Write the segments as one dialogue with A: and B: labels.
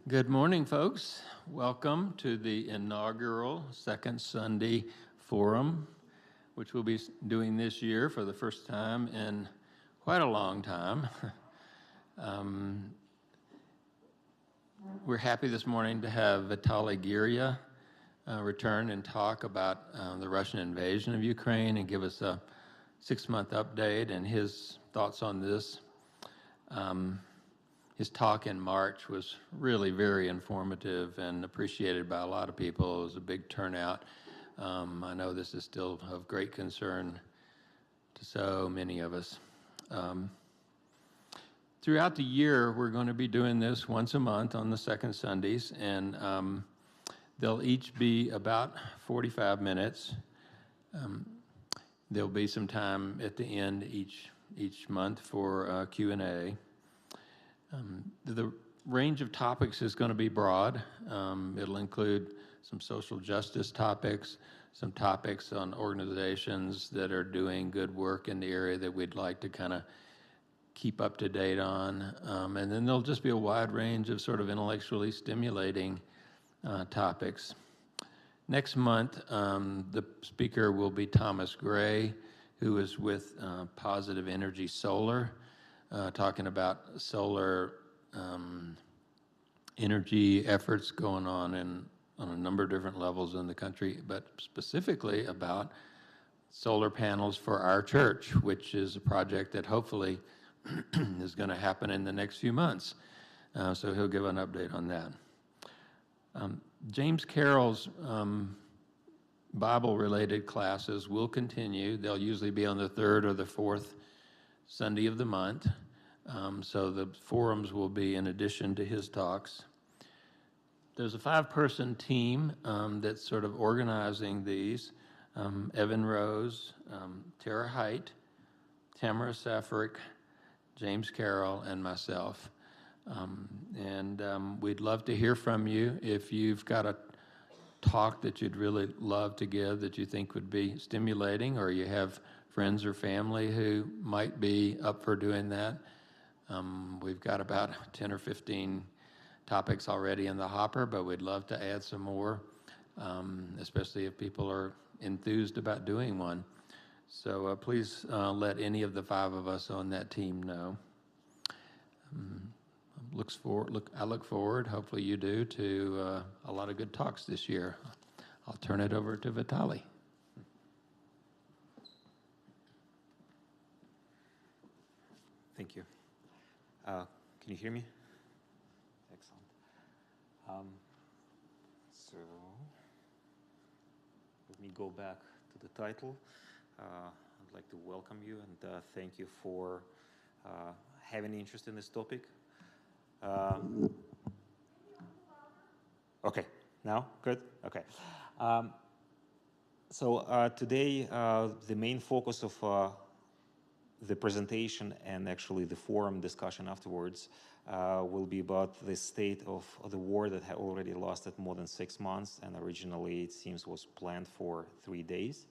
A: Good morning, folks. Welcome to the inaugural Second Sunday Forum, which we'll be doing this year for the first time in quite a long time. We're happy this morning to have Vitaliy Gyrya return and talk about the Russian invasion of Ukraine and give us a 6-month update and his thoughts on this. His talk in March was really very informative and appreciated by a lot of people. It was a big turnout. I know this is still of great concern to so many of us. Throughout the year, we're going to be doing this once a month on the second Sundays, and they'll each be about 45 minutes. There'll be some time at the end each month for Q&A. The range of topics is going to be broad. It'll include some social justice topics, some topics on organizations that are doing good work in the area that we'd like to kind of keep up to date on. And then there'll just be a wide range of sort of intellectually stimulating topics. Next month, the speaker will be Thomas Gray, who is with Positive Energy Solar, talking about solar energy efforts going on a number of different levels in the country, but specifically about solar panels for our church, which is a project that hopefully is going to happen in the next few months. So he'll give an update on that. James Carroll's Bible-related classes will continue. They'll usually be on the third or the fourth Sunday of the month. So the forums will be in addition to his talks. There's a 5-person team that's sort of organizing these. Evan Rose, Tara Height, Tamara Safaric, James Carroll, and myself. We'd love to hear from you. If you've got a talk that you'd really love to give that you think would be stimulating, or you have friends or family who might be up for doing that, we've got about 10 or 15 topics already in the hopper, but we'd love to add some more, especially if people are enthused about doing one. So please let any of the 5 of us on that team know. I look forward, hopefully you do, to a lot of good talks this year. I'll turn it over to Vitaliy.
B: Thank you. Can you hear me? Excellent. So let me go back to the title. I'd like to welcome you and thank you for having an interest in this topic. Okay, now good? Okay. So today the main focus of the presentation and actually the forum discussion afterwards will be about the state of the war that had already lasted more than 6 months, and originally it seems was planned for 3 days.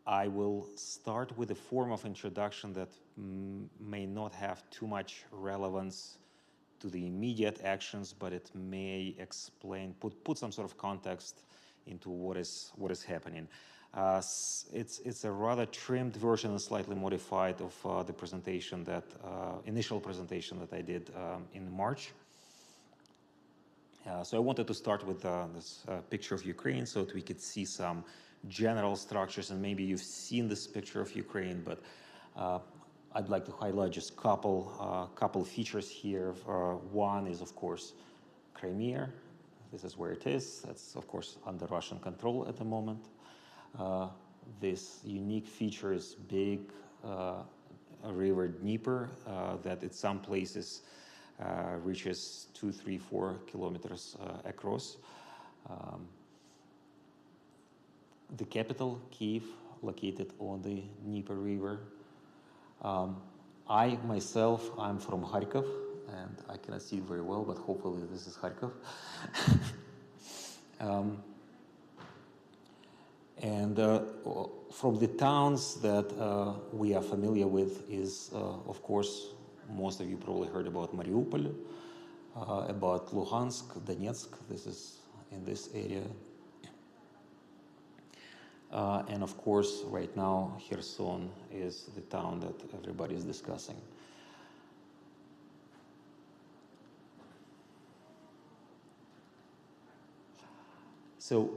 B: I will start with a form of introduction that may not have too much relevance to the immediate actions, but it may explain, put some sort of context into what is happening. It's a rather trimmed version and slightly modified of the presentation that initial presentation that I did in March. So I wanted to start with this picture of Ukraine so that we could see some general structures, and maybe you've seen this picture of Ukraine, but I'd like to highlight just couple features here. One is, of course, Crimea. This is where it is. That's, of course, under Russian control at the moment. This unique feature is big river Dnieper that in some places reaches 2, 3, 4 kilometers across. The capital, Kyiv, located on the Dnieper River. I myself, I'm from Kharkov, and I cannot see it very well, but hopefully this is Kharkov. From the towns that we are familiar with is, of course, most of you probably heard about Mariupol, about Luhansk, Donetsk. This is in this area. And of course, right now, Kherson is the town that everybody is discussing. So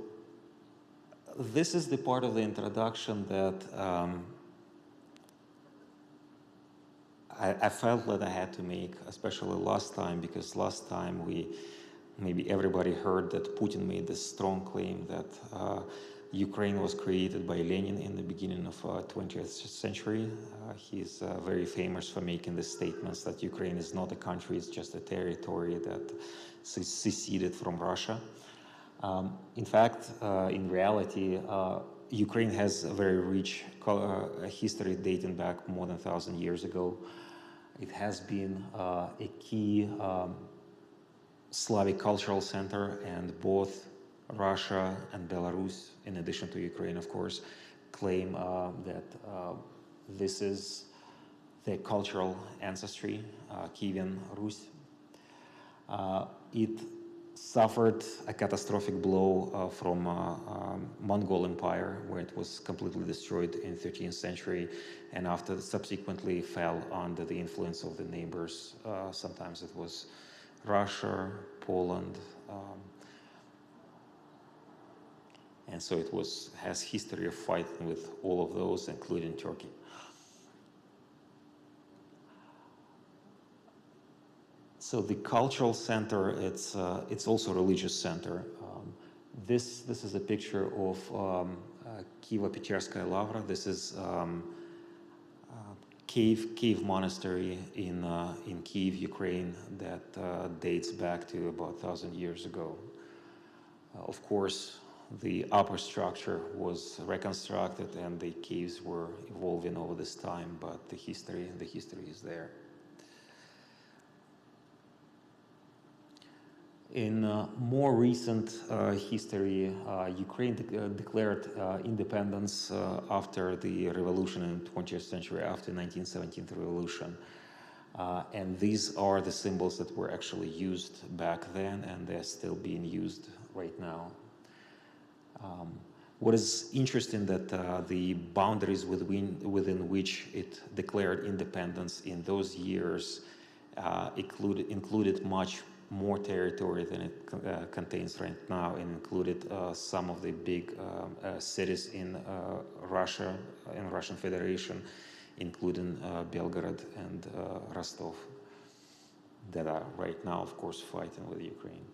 B: this is the part of the introduction that I felt that I had to make, especially last time, because last time maybe everybody heard that Putin made this strong claim that Ukraine was created by Lenin in the beginning of 20th century. He's very famous for making the statements that Ukraine is not a country, it's just a territory that seceded from Russia. In fact, in reality, Ukraine has a very rich history dating back more than 1,000 years ago. It has been a key Slavic cultural center, and both Russia and Belarus, in addition to Ukraine, of course, claim that this is their cultural ancestry, Kievan Rus. It suffered a catastrophic blow from Mongol Empire, where it was completely destroyed in 13th century, and after subsequently fell under the influence of the neighbors. Sometimes it was Russia, Poland, and so it has history of fighting with all of those, including Turkey. So the cultural center, it's also a religious center. This is a picture of Kievo-Pecherskaya Lavra. This is cave monastery in Kiev, Ukraine, that dates back to about 1,000 years ago. Of course, the upper structure was reconstructed and the caves were evolving over this time, but the history is there. In more recent history, Ukraine declared independence after the revolution in the 20th century, after 1917 revolution. And these are the symbols that were actually used back then, and they're still being used right now. What is interesting that the boundaries within which it declared independence in those years included much more territory than it contains right now, and included some of the big cities in Russia, in Russian Federation, including Belgorod and Rostov, that are right now, of course, fighting with Ukraine.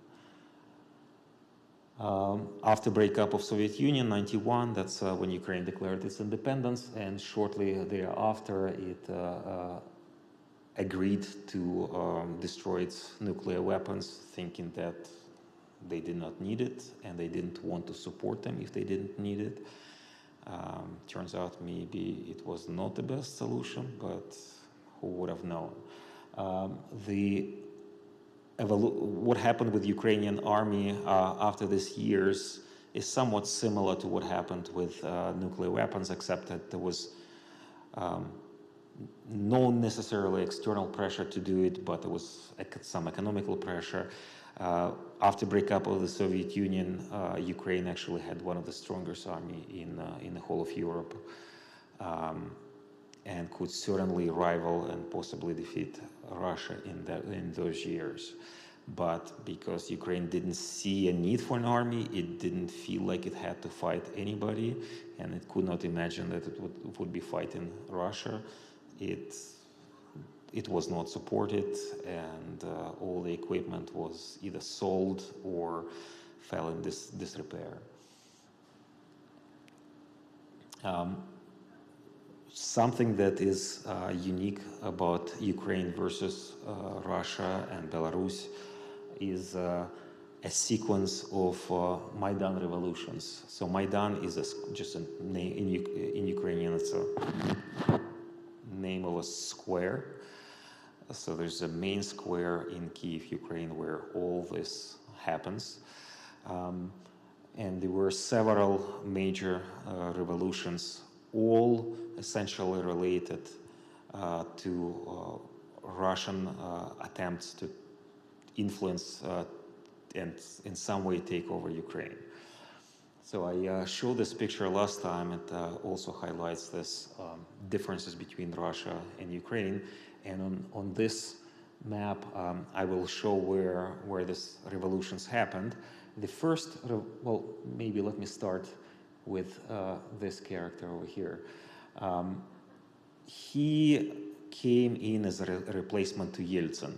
B: After breakup of Soviet Union, 91, that's when Ukraine declared its independence, and shortly thereafter it agreed to destroy its nuclear weapons, thinking that they did not need it and they didn't want to support them if they didn't need it. Turns out maybe it was not the best solution, but who would have known? What happened with Ukrainian army after these years is somewhat similar to what happened with nuclear weapons, except that there was no necessarily external pressure to do it, but there was some economical pressure. After breakup of the Soviet Union, Ukraine actually had one of the strongest army in the whole of Europe, and could certainly rival and possibly defeat Russia in those years. But because Ukraine didn't see a need for an army, it didn't feel like it had to fight anybody, and it could not imagine that it would be fighting Russia. It was not supported, and all the equipment was either sold or fell in disrepair. Something that is unique about Ukraine versus Russia and Belarus is a sequence of Maidan Revolutions. So Maidan is just a name in Ukrainian. It's a name of a square. So there's a main square in Kiev, Ukraine, where all this happens. And there were several major revolutions, all essentially related to Russian attempts to influence and in some way take over Ukraine. So I showed this picture last time. It also highlights this differences between Russia and Ukraine. And on this map, I will show where these revolutions happened. The first, well, maybe let me start with this character over here. He came in as a replacement to Yeltsin.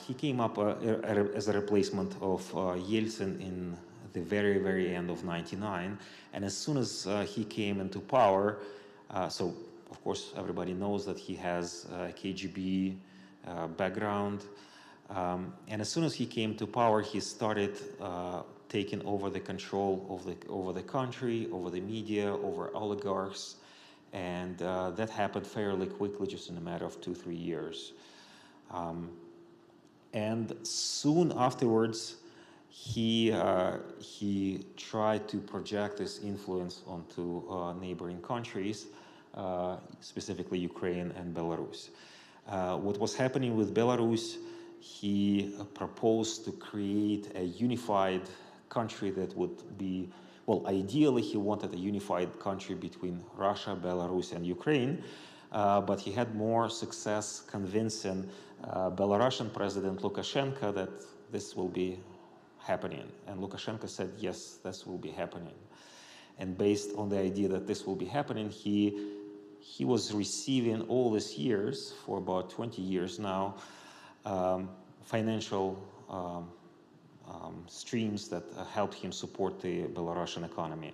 B: He came up as a replacement of Yeltsin in the very, very end of '99. And as soon as he came into power, so of course everybody knows that he has a KGB background. And as soon as he came to power, he started taking over the control over the country, over the media, over oligarchs. And that happened fairly quickly, just in a matter of 2-3 years. And soon afterwards, he tried to project this influence onto neighboring countries, specifically Ukraine and Belarus. What was happening with Belarus, he proposed to create a unified country that would be, well, ideally he wanted a unified country between Russia, Belarus, and Ukraine. But he had more success convincing Belarusian President Lukashenko that this will be happening. And Lukashenko said, yes, this will be happening. And based on the idea that this will be happening, he was receiving all these years, for about 20 years now, financial streams that helped him support the Belarusian economy.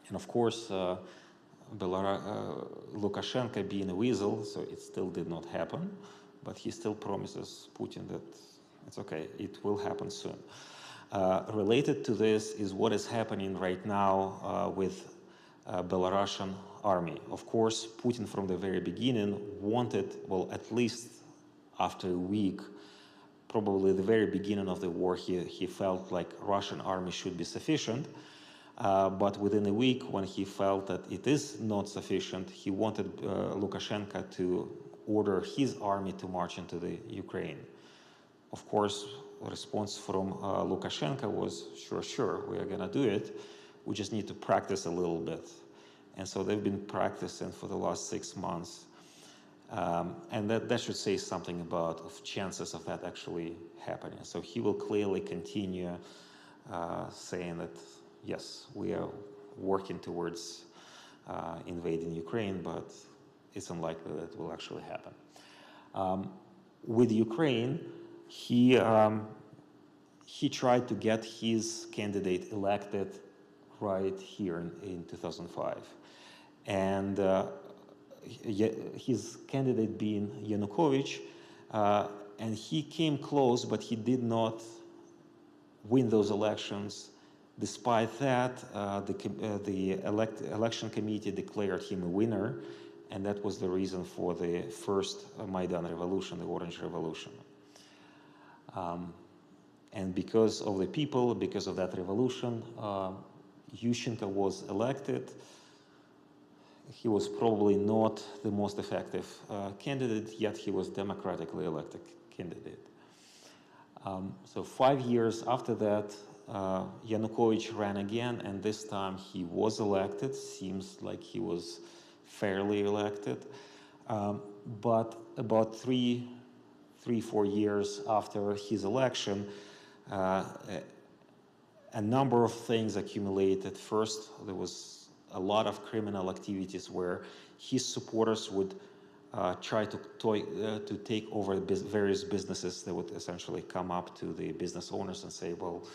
B: And of course, Lukashenko being a weasel, so it still did not happen, but he still promises Putin that it's okay, it will happen soon. Related to this is what is happening right now with Belarusian army. Of course, Putin from the very beginning wanted, well, at least after a week, probably the very beginning of the war, he felt like Russian army should be sufficient. But within a week, when he felt that it is not sufficient, he wanted Lukashenko to order his army to march into the Ukraine. Of course, the response from Lukashenko was, sure, we are going to do it. We just need to practice a little bit. And so they've been practicing for the last 6 months. And that should say something about chances of that actually happening. So he will clearly continue saying that, yes, we are working towards invading Ukraine, but it's unlikely that it will actually happen. With Ukraine, he tried to get his candidate elected right here in 2005. And his candidate being Yanukovych, and he came close, but he did not win those elections. Despite that, the election committee declared him a winner, and that was the reason for the first Maidan Revolution, the Orange Revolution. And because of the people, because of that revolution, Yushchenko was elected. He was probably not the most effective candidate, yet he was democratically elected candidate. So 5 years after that, Yanukovych ran again, and this time he was elected. Seems like he was fairly elected. But about 3-4 years after his election, a number of things accumulated. First, there was a lot of criminal activities where his supporters would try to take over various businesses. They would essentially come up to the business owners and say, well,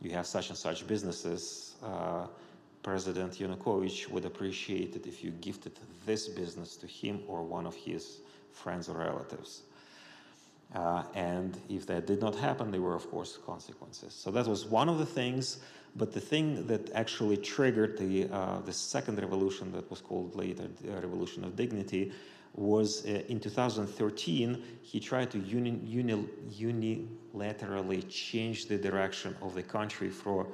B: you have such and such businesses. President Yanukovych would appreciate it if you gifted this business to him or one of his friends or relatives. And if that did not happen, there were, of course, consequences. So that was one of the things. But the thing that actually triggered the second revolution that was called later the Revolution of Dignity was in 2013, he tried to unilaterally change the direction of the country from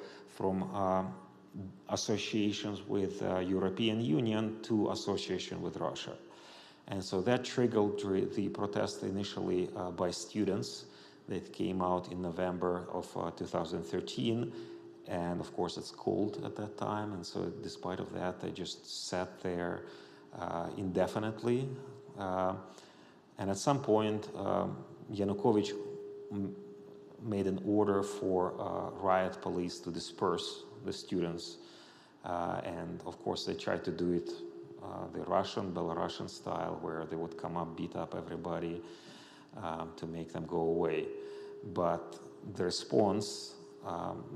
B: associations with European Union to association with Russia. And so that triggered the protest initially by students that came out in November of 2013. And of course, it's cold at that time. And so despite of that, they just sat there indefinitely. And at some point, Yanukovych made an order for riot police to disperse the students. And of course, they tried to do it the Russian, Belarusian style, where they would come up, beat up everybody to make them go away. But the response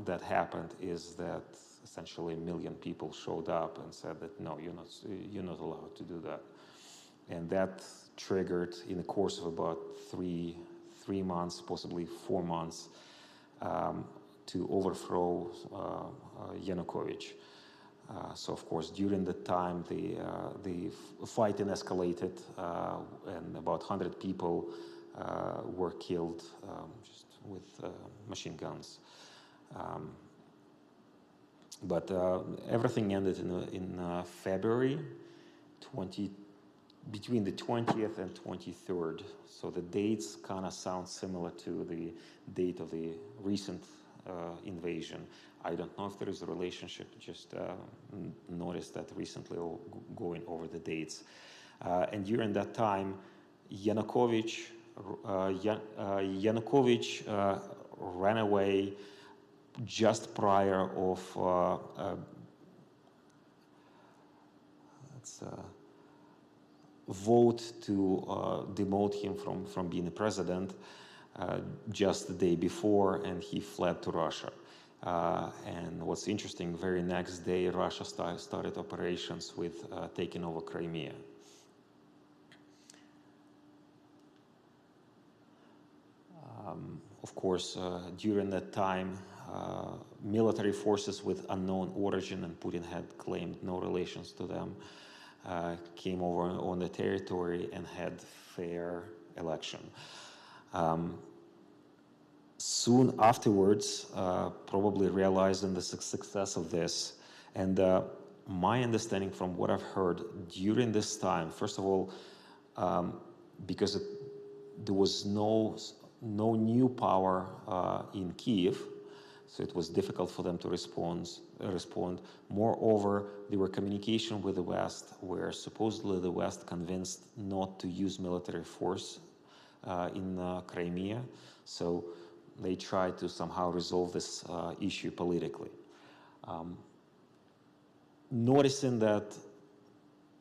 B: that happened is that essentially 1 million people showed up and said that, no, you're not allowed to do that. And that triggered, in the course of about three months, possibly 4 months, to overthrow Yanukovych. So of course, during the time, the fighting escalated, and about 100 people were killed just with machine guns. But everything ended in February between the 20th and 23rd. So the dates kind of sound similar to the date of the recent invasion. I don't know if there is a relationship, just noticed that recently going over the dates. And during that time, Yanukovych ran away just prior of vote to demote him from being a president just the day before, and he fled to Russia. And what's interesting, very next day, Russia started operations with taking over Crimea. Of course, during that time, military forces with unknown origin, and Putin had claimed no relations to them, came over on the territory and had fair election. Soon afterwards, probably realizing the success of this, and my understanding from what I've heard during this time, first of all, because there was no new power in Kiev, so it was difficult for them to respond. Moreover, there were communication with the West, where supposedly the West convinced not to use military force in Crimea. So they tried to somehow resolve this issue politically. Noticing that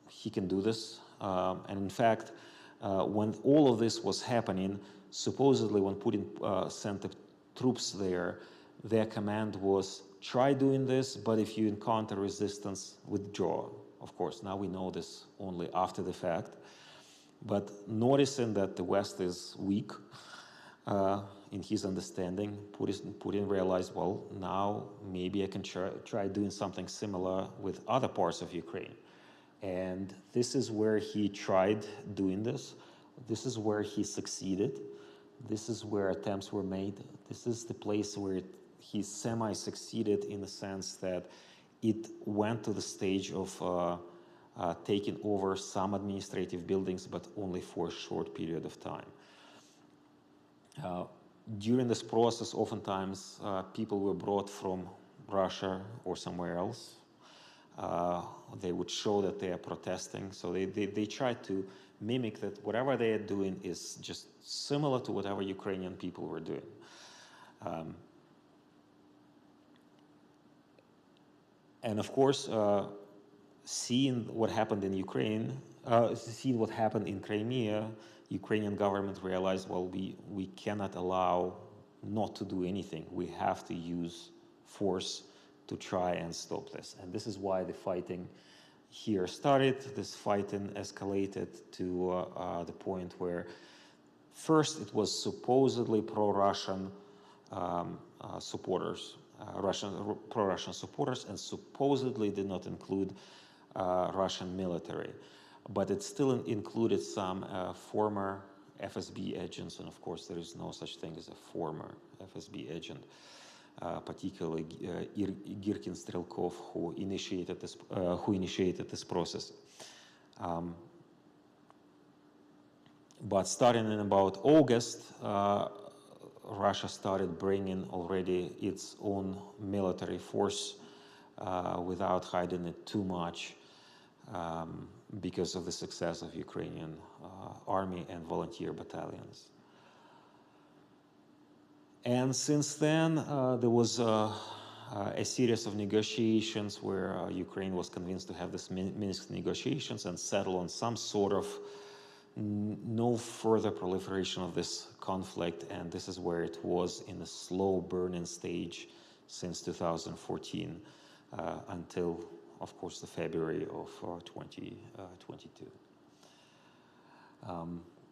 B: he can do this, and in fact, when all of this was happening, supposedly when Putin sent the troops there, their command was, try doing this, but if you encounter resistance, withdraw. Of course, now we know this only after the fact. But noticing that the West is weak in his understanding, Putin realized, well, now maybe I can try doing something similar with other parts of Ukraine. And this is where he tried doing this. This is where he succeeded. This is where attempts were made. This is the place where he semi-succeeded, in the sense that it went to the stage of taking over some administrative buildings, but only for a short period of time. During this process, oftentimes people were brought from Russia or somewhere else. They would show that they are protesting. So they tried to mimic that whatever they are doing is just similar to whatever Ukrainian people were doing. And of course, seeing what happened in Ukraine, seeing what happened in Crimea, Ukrainian government realized, well, we cannot allow not to do anything. We have to use force to try and stop this. And this is why the fighting here started. This fighting escalated to the point where first it was supposedly pro-Russian supporters, pro-Russian supporters, and supposedly did not include Russian military. But it still included some former FSB agents, and of course there is no such thing as a former FSB agent, particularly Girkin Strelkov, who initiated this process. But starting in about August, Russia started bringing already its own military force without hiding it too much, because of the success of Ukrainian army and volunteer battalions. And since then, there was a series of negotiations where Ukraine was convinced to have this Minsk negotiations and settle on some sort of no further proliferation of this conflict. And this is where it was in a slow burning stage since 2014 until, of course, the February of 2022.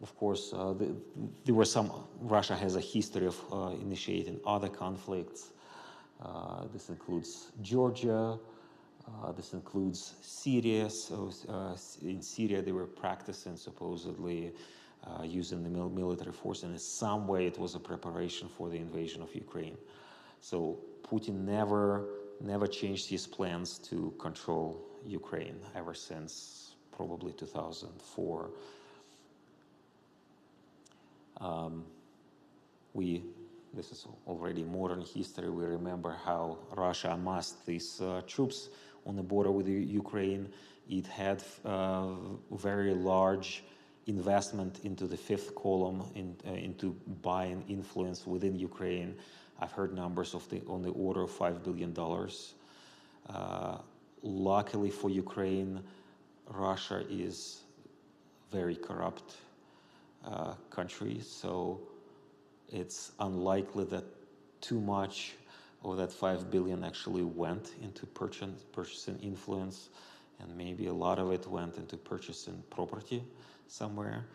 B: Of course, there were some, Russia has a history of initiating other conflicts. This includes Georgia, this includes Syria. So in Syria, they were practicing supposedly using the military force, and in some way it was a preparation for the invasion of Ukraine. So Putin never changed his plans to control Ukraine ever since probably 2004. This is already modern history. We remember how Russia amassed these troops on the border with Ukraine. It had very large investment into the fifth column, into buying influence within Ukraine. I've heard numbers on the order of $5 billion. Luckily for Ukraine, Russia is very corrupt country, so it's unlikely that too much of that 5 billion actually went into purchasing influence, and maybe a lot of it went into purchasing property somewhere.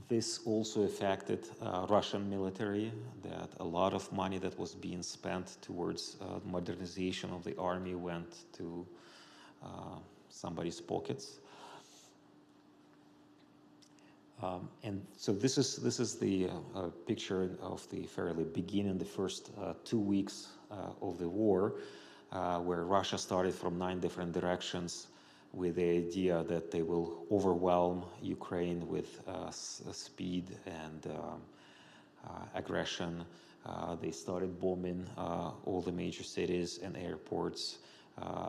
B: This also affected Russian military, that a lot of money that was being spent towards modernization of the army went to somebody's pockets. And so this is the picture of the fairly beginning, the first 2 weeks of the war, where Russia started from 9 different directions with the idea that they will overwhelm Ukraine with speed and aggression. They started bombing all the major cities and airports,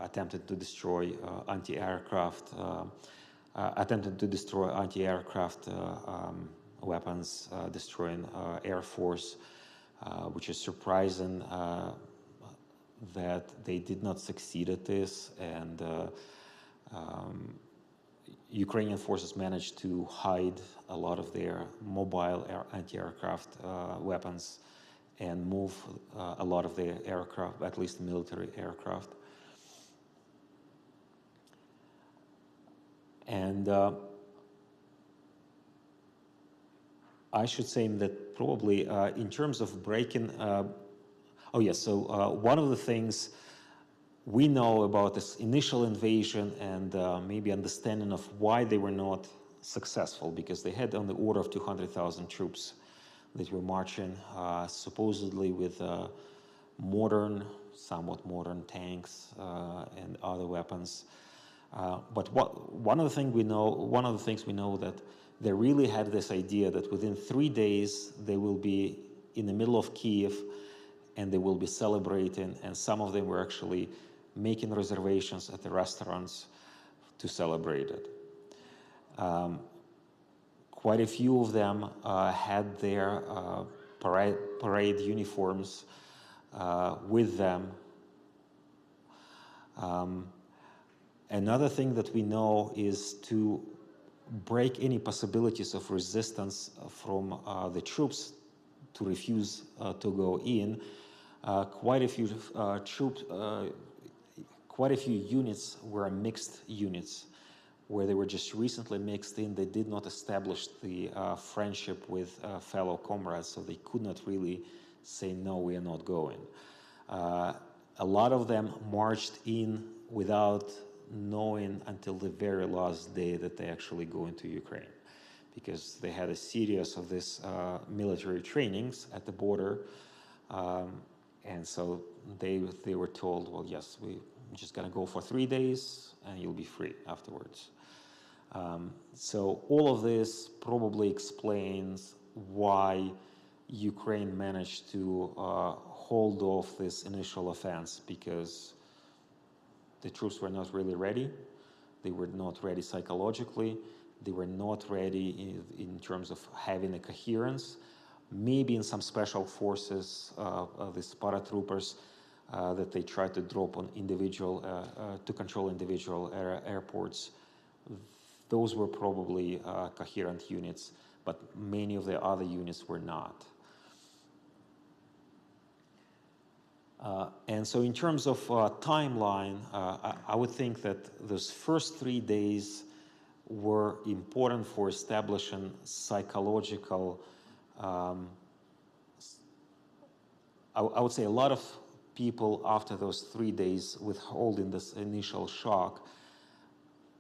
B: attempted to destroy anti-aircraft weapons, destroying Air Force, which is surprising that they did not succeed at this. And Ukrainian forces managed to hide a lot of their mobile anti-aircraft weapons and move a lot of their aircraft, at least military aircraft. And I should say that probably in terms of breaking, one of the things we know about this initial invasion and maybe understanding of why they were not successful, because they had on the order of 200,000 troops that were marching, supposedly with somewhat modern tanks and other weapons. But one of the things we know that they really had this idea that within 3 days they will be in the middle of Kiev and they will be celebrating, and some of them were actually making reservations at the restaurants to celebrate it. Quite a few of them had their parade uniforms with them. Another thing that we know is to break any possibilities of resistance from the troops to refuse to go in. Quite a few units were mixed units, where they were just recently mixed in. They did not establish the friendship with fellow comrades, so they could not really say, no, we are not going. A lot of them marched in without knowing until the very last day that they actually go into Ukraine, because they had a series of these military trainings at the border, and so they were told, well, yes, we're just gonna go for 3 days and you'll be free afterwards. So all of this probably explains why Ukraine managed to hold off this initial offense, because the troops were not really ready. They were not ready psychologically. They were not ready in terms of having a coherence. Maybe in some special forces, these paratroopers that they tried to drop on individual, to control individual airports, those were probably coherent units, but many of the other units were not. And so in terms of timeline, I would think that those first 3 days were important for establishing psychological, I would say a lot of people after those 3 days withholding this initial shock,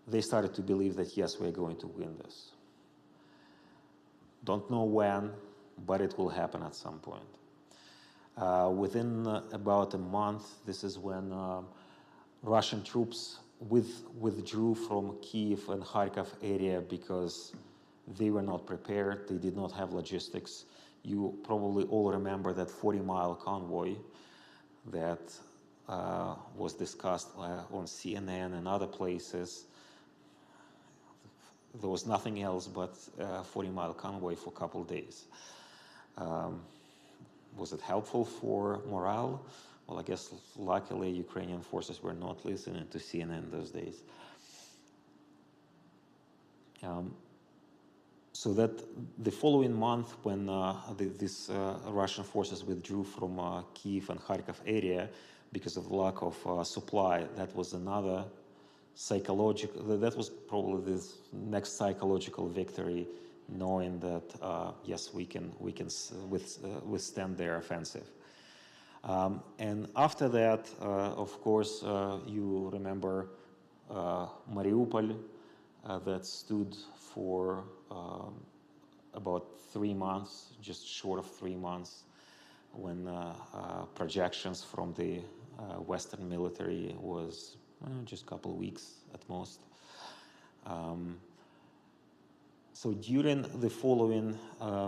B: they started to believe that yes, we're going to win this. Don't know when, but it will happen at some point. Within about a month, this is when Russian troops withdrew from Kyiv and Kharkov area because they were not prepared. They did not have logistics. You probably all remember that 40-mile convoy that was discussed on CNN and other places. There was nothing else but a 40-mile convoy for a couple of days. Was it helpful for morale? Well, I guess luckily Ukrainian forces were not listening to CNN those days. So that the following month, when these Russian forces withdrew from Kyiv and Kharkov area because of lack of supply, that was another psychological, that was probably the next psychological victory, knowing that yes, we can withstand their offensive. And after that, of course, you remember Mariupol, that stood for about 3 months, just short of 3 months, when projections from the Western military was just a couple of weeks at most. So during the following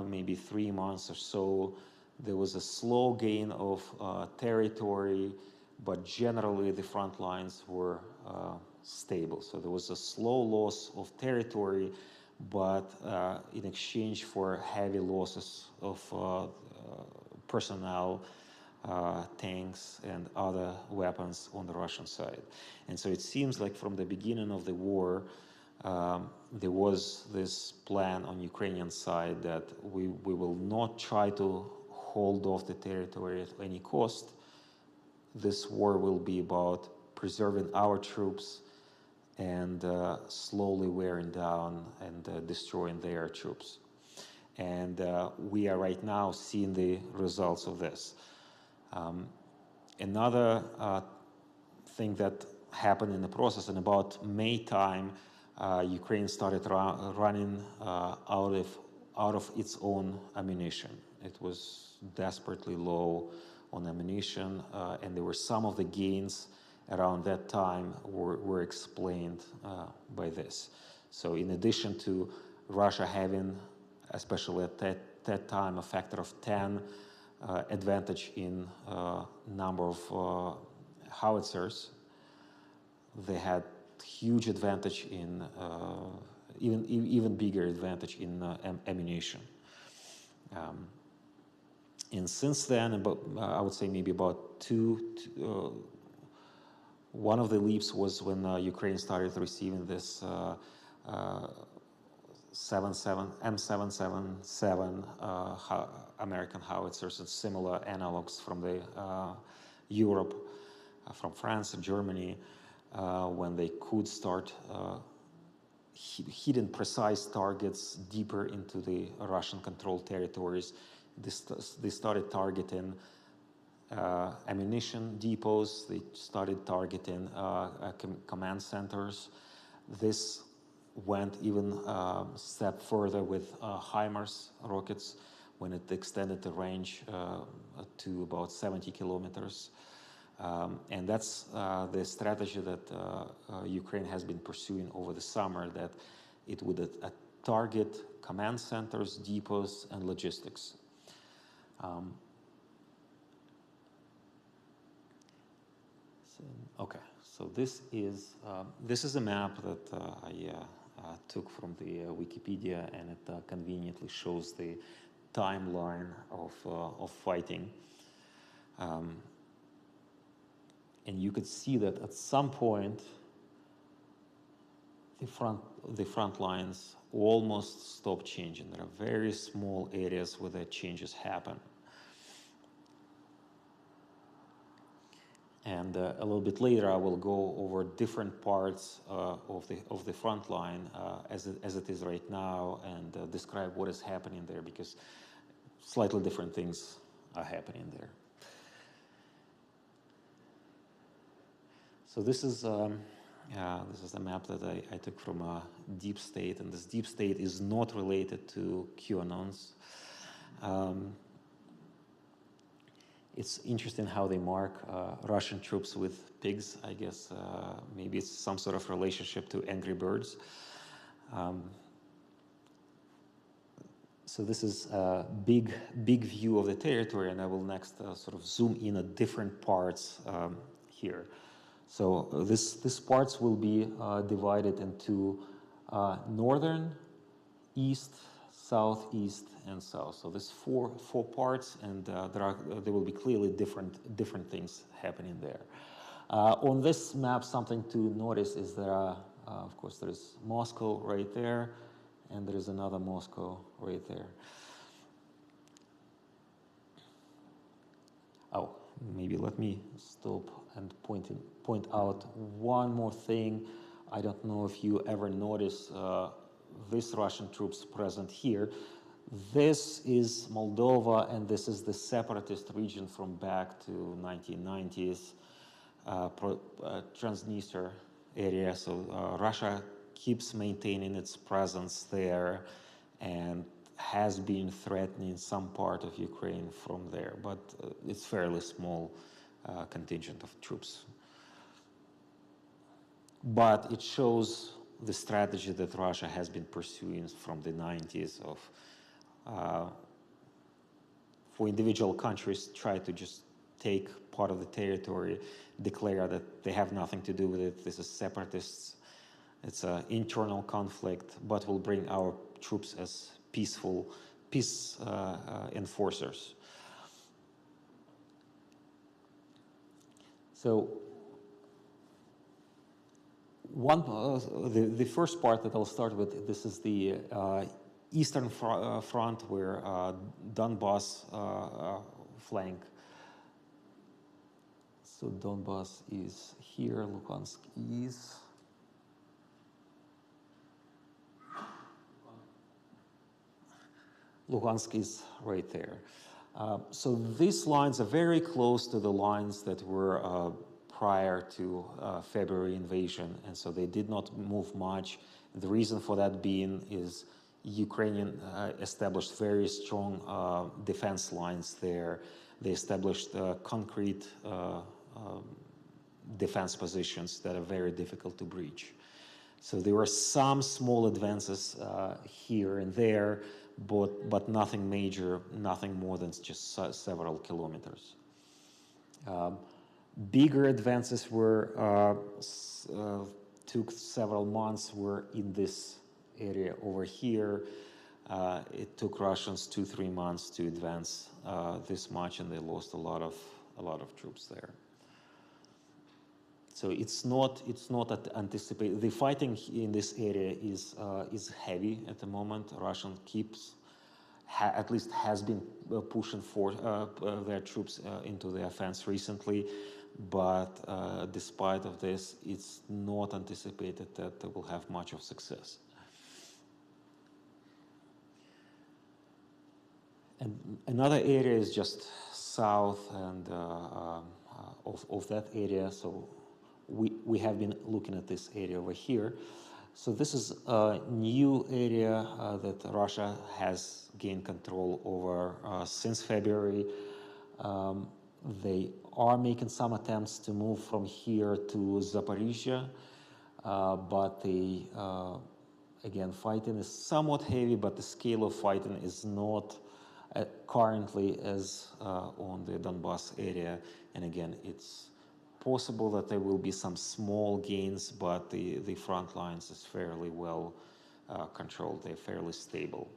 B: maybe 3 months or so, there was a slow gain of territory, but generally the front lines were stable. So there was a slow loss of territory, but in exchange for heavy losses of personnel, tanks, and other weapons on the Russian side. And so it seems like from the beginning of the war, there was this plan on Ukrainian side that we will not try to hold off the territory at any cost. This war will be about preserving our troops and slowly wearing down and destroying their troops. And we are right now seeing the results of this. Another thing that happened in the process, in about May time, Ukraine started running out of its own ammunition. It was desperately low on ammunition, and there were some of the gains around that time were explained by this. So in addition to Russia having, especially at that time, a factor of 10 advantage in number of howitzers, they had huge advantage in even bigger advantage in ammunition. And since then, about I would say maybe about one of the leaps was when Ukraine started receiving this M777 American howitzers and similar analogs from the Europe, from France and Germany, when they could start hitting precise targets deeper into the Russian-controlled territories. They started targeting ammunition depots. They started targeting command centers. This went even a step further with HIMARS rockets, when it extended the range to about 70 kilometers. And that's the strategy that Ukraine has been pursuing over the summer, that It would target command centers, depots, and logistics. Okay, so this is a map that I took from the Wikipedia, and it conveniently shows the timeline of fighting. And you could see that at some point the front lines almost stop changing. There are very small areas where the changes happen. And a little bit later, I will go over different parts of the front line as it is right now, and describe what is happening there, because slightly different things are happening there. So this is a map that I took from Deep State, and this Deep State is not related to QAnons. It's interesting how they mark Russian troops with pigs. I guess maybe it's some sort of relationship to Angry Birds. So this is a big view of the territory, and I will next sort of zoom in at different parts here. So this parts will be divided into northern, east, south, east, and south. So there's four parts, and there will be clearly different things happening there. On this map, something to notice is there are, of course, there is Moscow right there, and there is another Moscow right there. Oh, maybe let me stop and point out one more thing. I don't know if you ever notice this Russian troops present here. This is Moldova, and this is the separatist region from back to 1990s, Transnistria area. So Russia keeps maintaining its presence there and has been threatening some part of Ukraine from there, but it's fairly small contingent of troops. But it shows the strategy that Russia has been pursuing from the 90s of for individual countries try to just take part of the territory, declare that they have nothing to do with it, this is separatists, it's an internal conflict, but will bring our troops as peace enforcers. So the first part that I'll start with, this is the Eastern Front, where Donbass flank. So Donbass is here, Luhansk is. Luhansk is right there. So these lines are very close to the lines that were prior to February invasion, and so they did not move much. The reason for that being is Ukrainian established very strong defense lines there. They established concrete defense positions that are very difficult to breach. So there were some small advances here and there, but nothing major, nothing more than just several kilometers. Bigger advances were took several months, were in this area over here. It took Russians 2-3 months to advance this much, and they lost a lot of troops there. So it's not anticipated. The fighting in this area is heavy at the moment. Russian at least has been pushing for their troops into the offense recently, but despite of this, it's not anticipated that they will have much of success. And another area is just south and of that area. So we have been looking at this area over here. So this is a new area that Russia has gained control over since February. They are making some attempts to move from here to Zaporizhia, but Again, fighting is somewhat heavy, but the scale of fighting is not currently as on the Donbass area. And again, it's possible that there will be some small gains, but the front lines is fairly well controlled. They're fairly stable.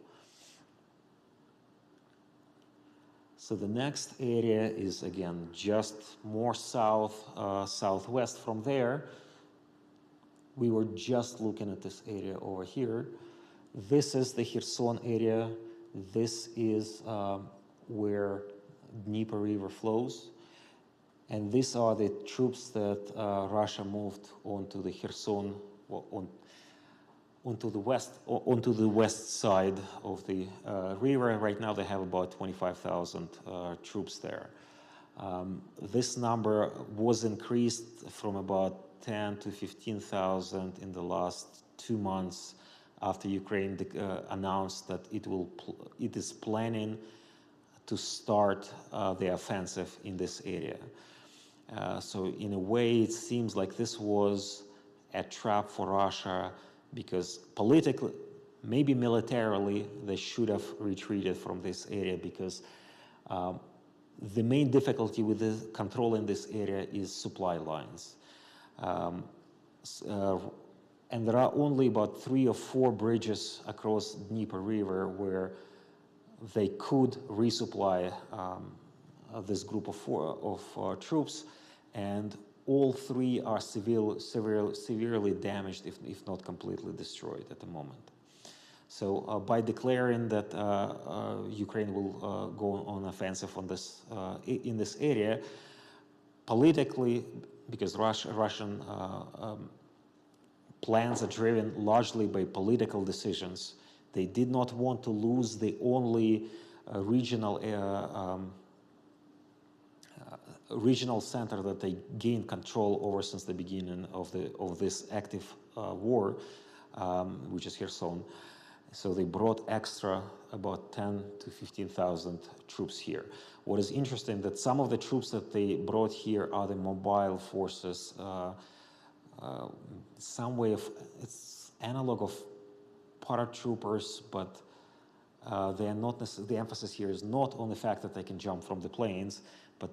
B: So the next area is, again, just more southwest from there. We were just looking at this area over here. This is the Kherson area. This is where Dnieper River flows. And these are the troops that Russia moved onto the Kherson, well, onto the west side of the river. Right now they have about 25,000 troops there. This number was increased from about 10 to 15,000 in the last 2 months after Ukraine announced that it is planning to start the offensive in this area. So in a way, it seems like this was a trap for Russia, because politically, maybe militarily, they should have retreated from this area, because the main difficulty with controlling this area is supply lines. And there are only about 3 or 4 bridges across Dnieper River where they could resupply this group of troops, and all 3 are severely damaged, if not completely destroyed at the moment. So by declaring that Ukraine will go on offensive on this in this area, politically, because Russian plans are driven largely by political decisions, they did not want to lose the only regional center that they gained control over since the beginning of this active war, which is Kherson. So they brought extra about 10 to 15,000 troops here. What is interesting that some of the troops that they brought here are the mobile forces, some way of, it's analog of paratroopers, but they are not the emphasis here is not on the fact that they can jump from the planes, but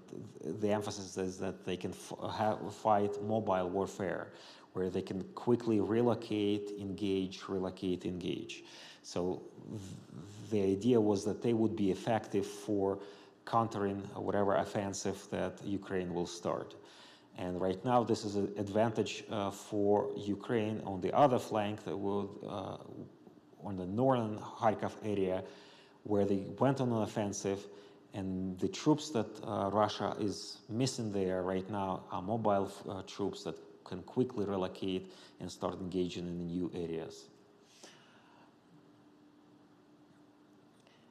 B: the emphasis is that they can fight mobile warfare, where they can quickly relocate, engage. So the idea was that they would be effective for countering whatever offensive that Ukraine will start. And right now, this is an advantage for Ukraine on the other flank, that will, on the northern Kharkov area, where they went on an offensive, and the troops that Russia is missing there right now are mobile troops that can quickly relocate and start engaging in new areas.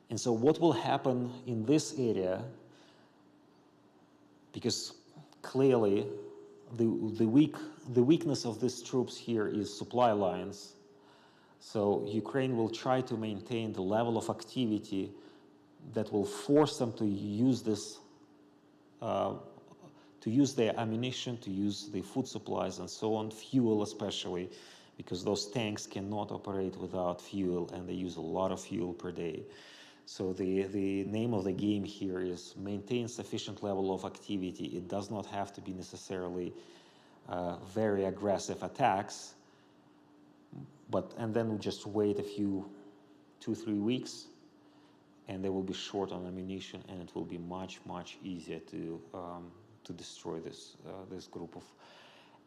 B: And so what will happen in this area, because clearly the weakness of these troops here is supply lines. So Ukraine will try to maintain the level of activity that will force them to use this, to use their ammunition, to use the food supplies and so on, fuel especially, because those tanks cannot operate without fuel, and they use a lot of fuel per day. So the name of the game here is maintain sufficient level of activity. It does not have to be necessarily very aggressive attacks, and then we'll just wait a few 2-3 weeks, and they will be short on ammunition, and it will be much easier to destroy this group of.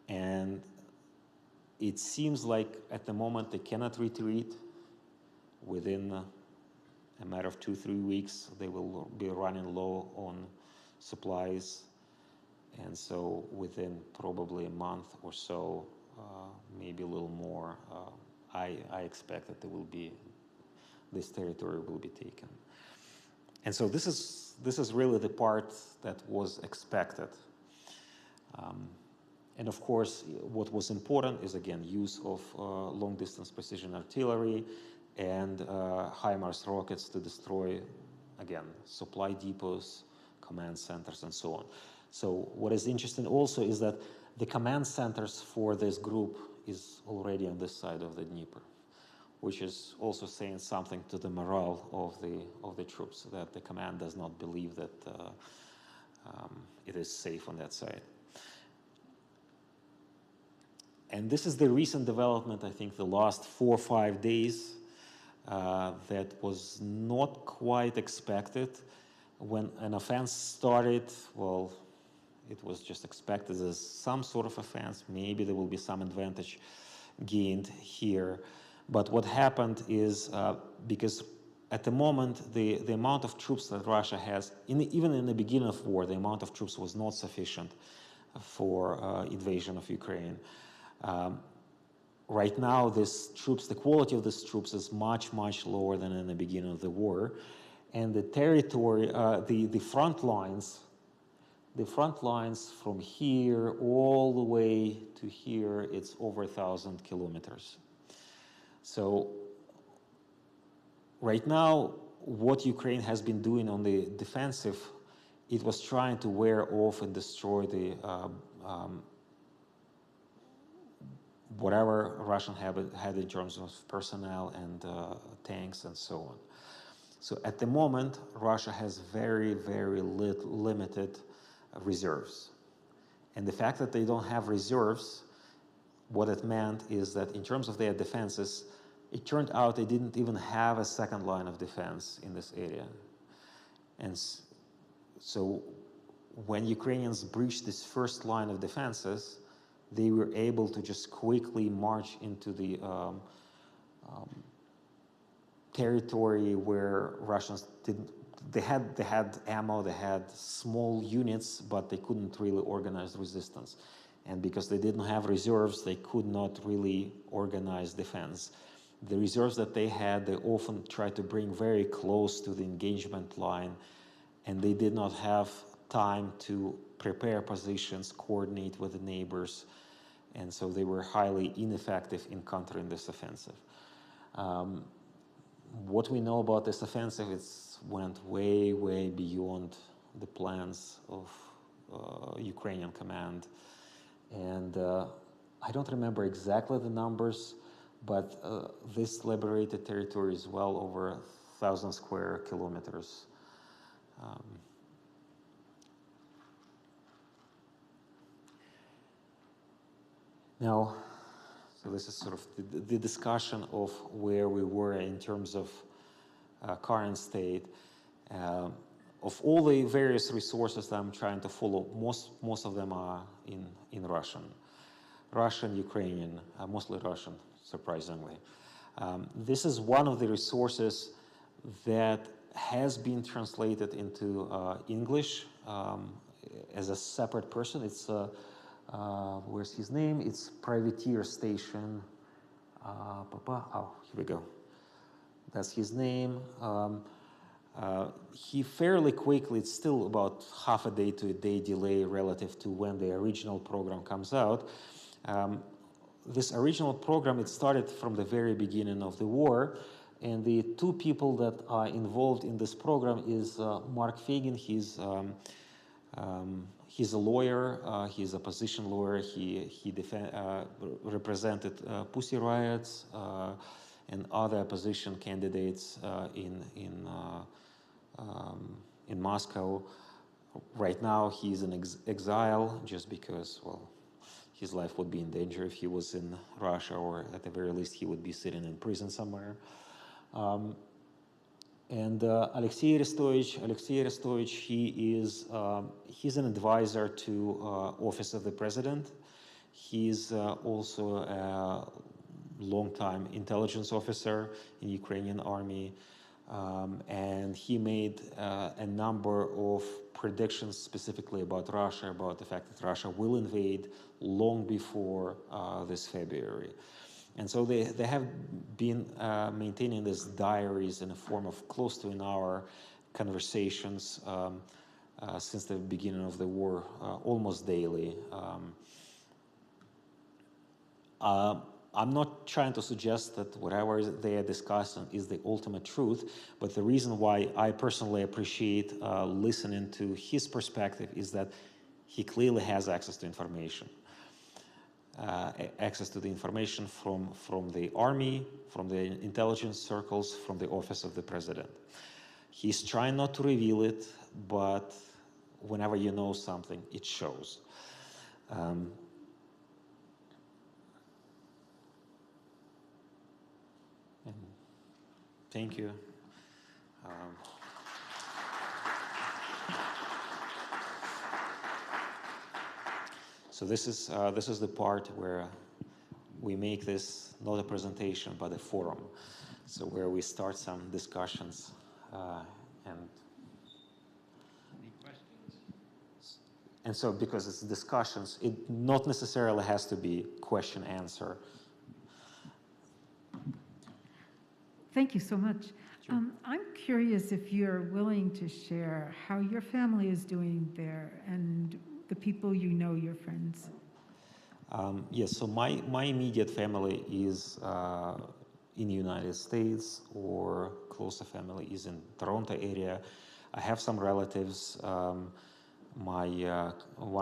B: And it seems like at the moment they cannot retreat. Within a matter of 2-3 weeks, they will be running low on supplies, and so within probably a month or so, maybe a little more, I expect that this territory will be taken. And so this is really the part that was expected. And of course, what was important is, again, use of long-distance precision artillery and HIMARS rockets to destroy, again, supply depots, command centers, and so on. So what is interesting also is that the command centers for this group is already on this side of the Dnieper. which is also saying something to the morale of the troops, that the command does not believe that it is safe on that side. And this is the recent development, I think the last 4 or 5 days, that was not quite expected. When an offense started, well, it was just expected as some sort of offense. Maybe there will be some advantage gained here. But what happened is, because at the moment, the amount of troops that Russia has, even in the beginning of war, the amount of troops was not sufficient for invasion of Ukraine. Right now, these troops, the quality of these troops is much, much lower than in the beginning of the war. And the territory, the front lines from here all the way to here, it's over 1,000 kilometers. So right now, what Ukraine has been doing on the defensive, it was trying to wear off and destroy the whatever Russian had in terms of personnel and tanks and so on. So at the moment, Russia has very, very limited reserves. And the fact that they don't have reserves, what it meant is that in terms of their defenses, it turned out they didn't even have a second line of defense in this area. And so when Ukrainians breached this first line of defenses, they were able to just quickly march into the territory where Russians didn't. They had ammo, they had small units, but they couldn't really organize resistance. And because they didn't have reserves, they could not really organize defense. The reserves that they had, they often tried to bring very close to the engagement line, and they did not have time to prepare positions, coordinate with the neighbors, and so they were highly ineffective in countering this offensive. What we know about this offensive, it went way, way beyond the plans of Ukrainian command. And I don't remember exactly the numbers, but this liberated territory is well over 1,000 square kilometers. Now, so this is sort of the discussion of where we were in terms of current state. Of all the various resources that I'm trying to follow, most of them are in Russian, Ukrainian, mostly Russian, surprisingly. This is one of the resources that has been translated into English as a separate person. It's where's his name? It's Privateer Station. Oh, here we go. That's his name. He fairly quickly, it's still about half a day to a day delay relative to when the original program comes out. This original program, it started from the very beginning of the war, and the two people that are involved in this program is Mark Fagin. He's a lawyer. He's a opposition lawyer. He represented Pussy Riots and other opposition candidates in Moscow. Right now, he's in exile just because, well, his life would be in danger if he was in Russia, or at the very least, he would be sitting in prison somewhere. And Alexei Arestovich, he's an advisor to Office of the President. He's also a long-time intelligence officer in Ukrainian army. And he made a number of predictions specifically about Russia, about the fact that Russia will invade long before this February. And so they have been maintaining these diaries in a form of close to an hour conversations since the beginning of the war, almost daily. I'm not trying to suggest that whatever they are discussing is the ultimate truth, but the reason why I personally appreciate listening to his perspective is that he clearly has access to information. access to the information from the army, from the intelligence circles, from the office of the president. He's trying not to reveal it, but whenever you know something, it shows. And thank you. So this is the part where we make this not a presentation but a forum, so where we start some discussions and so because it's discussions, it not necessarily has to be question answer.
C: Thank you so much.
B: Sure.
C: I'm curious if you're willing to share how your family is doing there and the people you know, your friends.
B: Yes, so my immediate family is in the United States, or closer family is in Toronto area. I have some relatives. One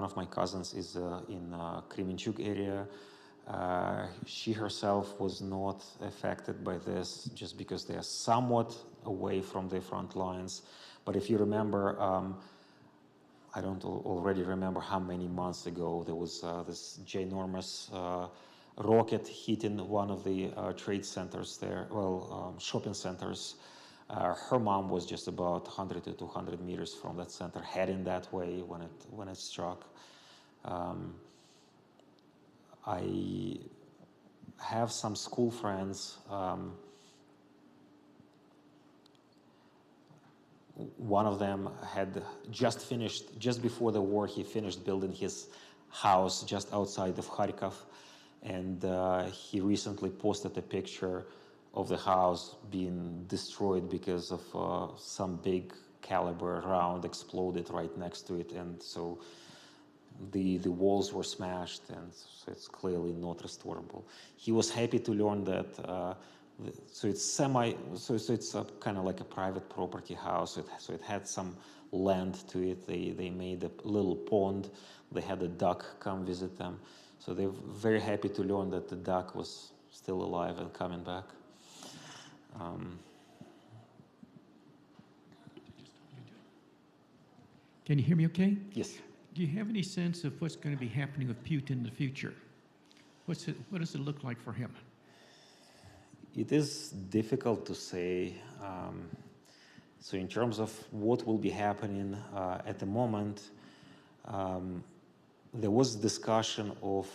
B: of my cousins is in Kremenchuk area. She herself was not affected by this just because they are somewhat away from the front lines. But if you remember, I don't already remember how many months ago, there was this ginormous rocket hitting one of the trade centers there, shopping centers. Her mom was just about 100 to 200 meters from that center, heading that way when it struck. I have some school friends. One of them had just finished, just before the war, he finished building his house just outside of Kharkov. And he recently posted a picture of the house being destroyed because of some big caliber round exploded right next to it. And so the walls were smashed, and so it's clearly not restorable. He was happy to learn that so it's it's kind of like a private property house. So it had some land to it. They made a little pond. They had a duck come visit them. So they're very happy to learn that the duck was still alive and coming back.
D: Can you hear me okay?
B: Yes.
D: Do you have any sense of what's going to be happening with Putin in the future? What does it look like for him?
B: It is difficult to say. So in terms of what will be happening at the moment, there was discussion of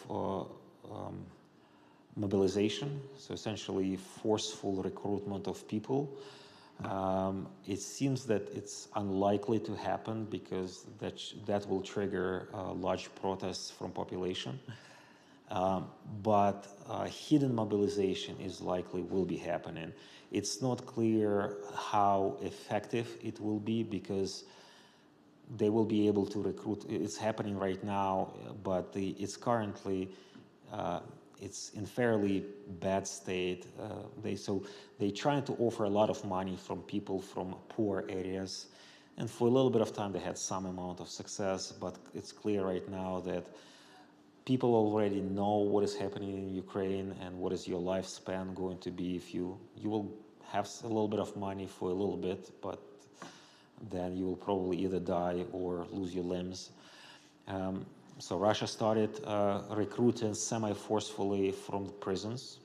B: mobilization, so essentially forceful recruitment of people. It seems that it's unlikely to happen because that will trigger large protests from population. But hidden mobilization is likely will be happening. It's not clear how effective it will be because they will be able to recruit. It's happening right now, but it's currently it's in fairly bad state. They trying to offer a lot of money from people from poor areas, and for a little bit of time they had some amount of success. But it's clear right now that people already know what is happening in Ukraine and what is your lifespan going to be if you will have a little bit of money for a little bit, but then you will probably either die or lose your limbs. So Russia started recruiting semi-forcefully from the prisons.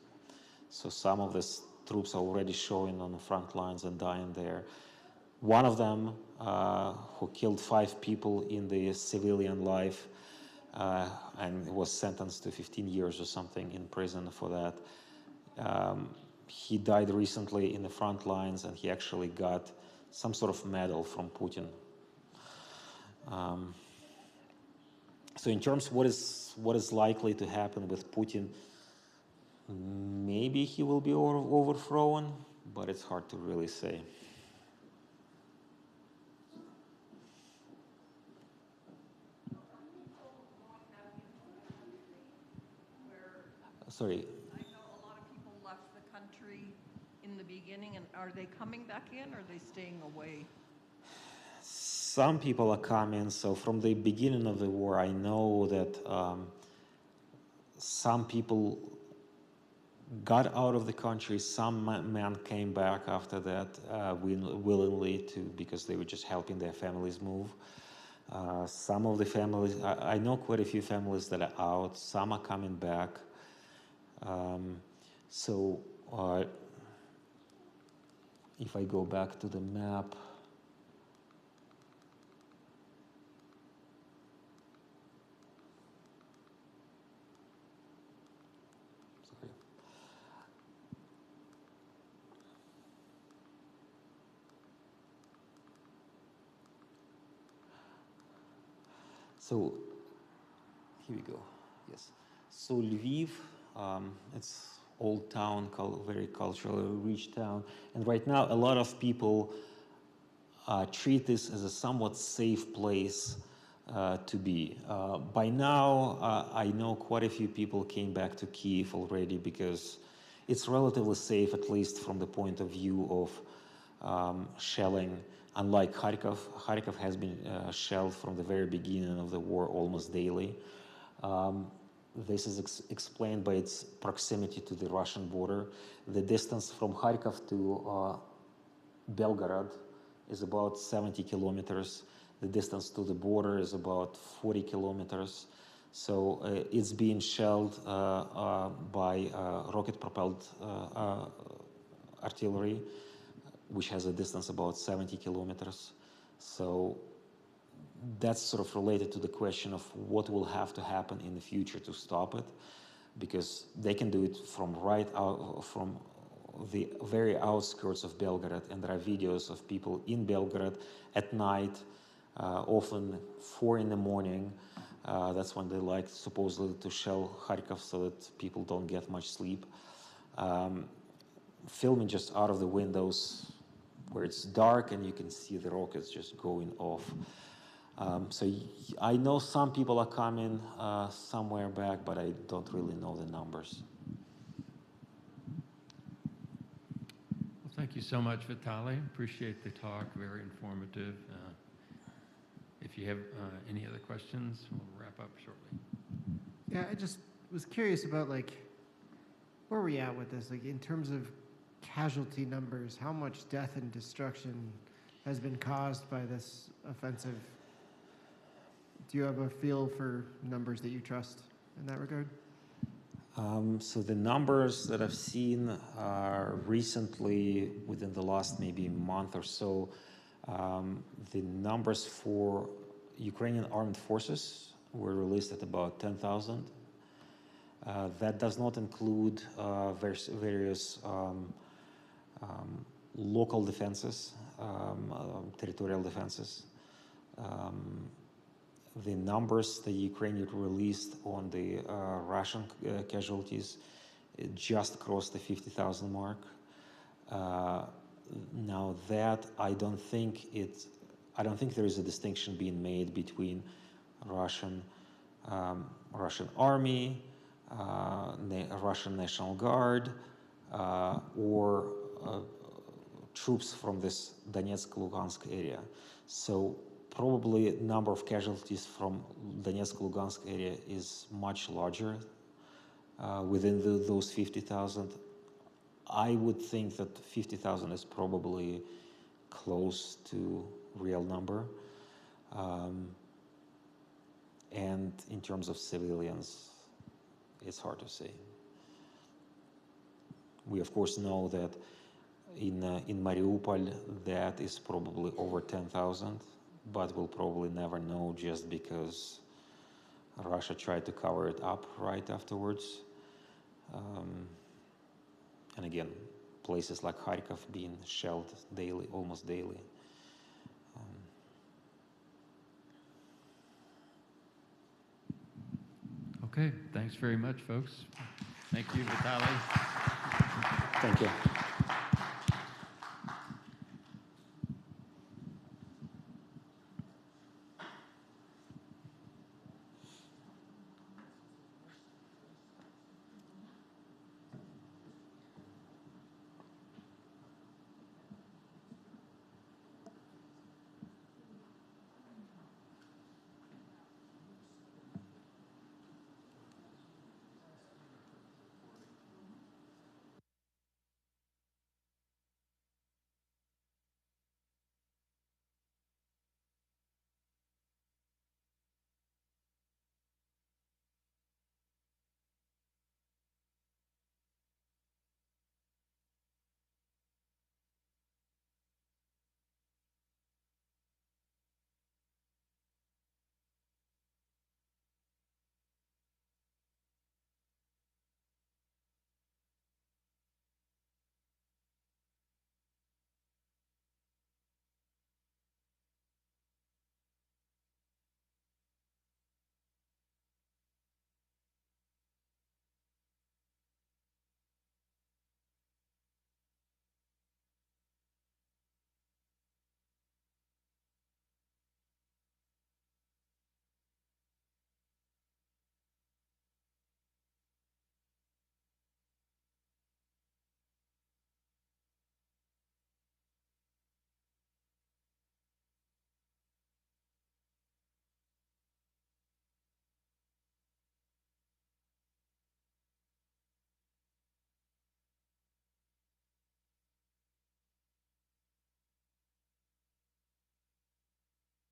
B: So some of the troops are already showing on the front lines and dying there. One of them, who killed 5 people in the civilian life, and was sentenced to 15 years or something in prison for that. He died recently in the front lines, and he actually got some sort of medal from Putin. So in terms of what is likely to happen with Putin, maybe he will be overthrown, but it's hard to really say. Sorry.
E: I know a lot of people left the country in the beginning, and are they coming back in or are they staying away?
B: Some people are coming. So from the beginning of the war, I know that Some people got out of the country. Some men came back after that willingly because they were just helping their families move. Some of the families, I know quite a few families that are out. Some are coming back. So if I go back to the map, sorry. So here we go. Yes. So Lviv, it's old town, very culturally rich town, and right now a lot of people treat this as a somewhat safe place to be. By now, I know quite a few people came back to Kyiv already because it's relatively safe, at least from the point of view of shelling. Unlike Kharkov, Kharkov has been shelled from the very beginning of the war almost daily. This is explained by its proximity to the Russian border. The distance from Kharkov to Belgorod is about 70 kilometers. The distance to the border is about 40 kilometers. So it's being shelled by rocket-propelled artillery, which has a distance about 70 kilometers. So that's sort of related to the question of what will have to happen in the future to stop it, because they can do it from right out from the very outskirts of Belgorod, and there are videos of people in Belgorod at night, often 4 in the morning. That's when they like supposedly to shell Kharkov so that people don't get much sleep. Filming just out of the windows where it's dark and you can see the rockets just going off. So I know some people are coming somewhere back, but I don't really know the numbers.
A: Well, thank you so much, Vitaliy. Appreciate the talk, very informative. If you have any other questions, we'll wrap up shortly.
F: Yeah, I just was curious about, like, where are we at with this? Like, in terms of casualty numbers, how much death and destruction has been caused by this offensive? Do you have a feel for numbers that you trust in that regard?
B: So the numbers that I've seen recently, within the last maybe month or so, the numbers for Ukrainian armed forces were released at about 10,000. That does not include various local defenses, territorial defenses. The numbers the Ukraine released on the Russian casualties just crossed the 50,000 mark. Now that I don't think there is a distinction being made between Russian army, Russian National Guard, or troops from this Donetsk-Lugansk area. So probably the number of casualties from Donetsk-Lugansk area is much larger within those 50,000. I would think that 50,000 is probably close to real number. And in terms of civilians, it's hard to say. We of course know that in Mariupol that is probably over 10,000, but we'll probably never know just because Russia tried to cover it up right afterwards. And again, places like Kharkov being shelled daily, almost daily.
A: Okay, thanks very much, folks. Thank you, Vitaliy.
B: Thank you.